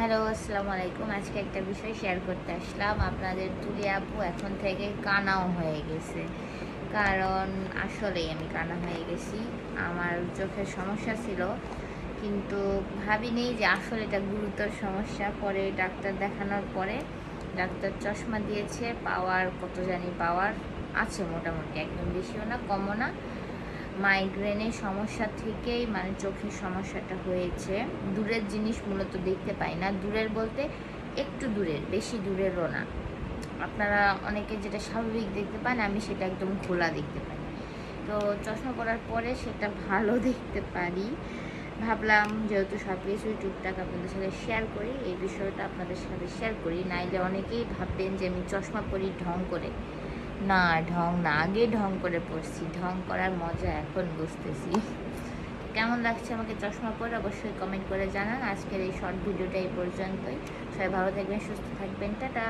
Hello, আসসালামু আলাইকুম। আজকে একটা বিষয় শেয়ার করতে আসলাম। আপনাদের তুলি আপু এখন থেকে কানাও হয়ে গেছে। কারণ আসলেই আমি কানা হয়ে গেছি। আমার চোখের সমস্যা ছিল, কিন্তু ভাবিনি যে আসলে এটা গুরুতর সমস্যা। পরে ডাক্তার দেখানোর পরে ডাক্তার চশমা দিয়েছে। পাওয়ার কত জানি পাওয়ার আছে, মোটামুটি একদম বেশিও না কমও না। মাইগ্রেনের সমস্যা থেকেই মানে চোখের সমস্যাটা হয়েছে। দূরের জিনিস মূলত দেখতে পাই না। দূরের বলতে একটু দূরের, বেশি দূরেরও না। আপনারা অনেকে যেটা স্বাভাবিক দেখতে পান, আমি সেটা একদম খোলা দেখতে পাই। তো চশমা পরার পরে সেটা ভালো দেখতে পারি। ভাবলাম যেহেতু সব কিছুই টুকটাক আপনাদের সাথে শেয়ার করি, এই বিষয়টা আপনাদের সাথে শেয়ার করি। নাইলে অনেকেই ভাববেন যে আমি চশমা পরি ঢং করে। না, ঢং না, আগে ঢং করে পড়ছি। ঢং করার মজা এখন বুঝতেছি। কেমন লাগছে আমাকে চশমা পরে অবশ্যই কমেন্ট করে জানান। আজকের এই শর্ট ভিডিওটা এই পর্যন্তই। সবাই ভালো থাকবেন, সুস্থ থাকবেন, টাটা।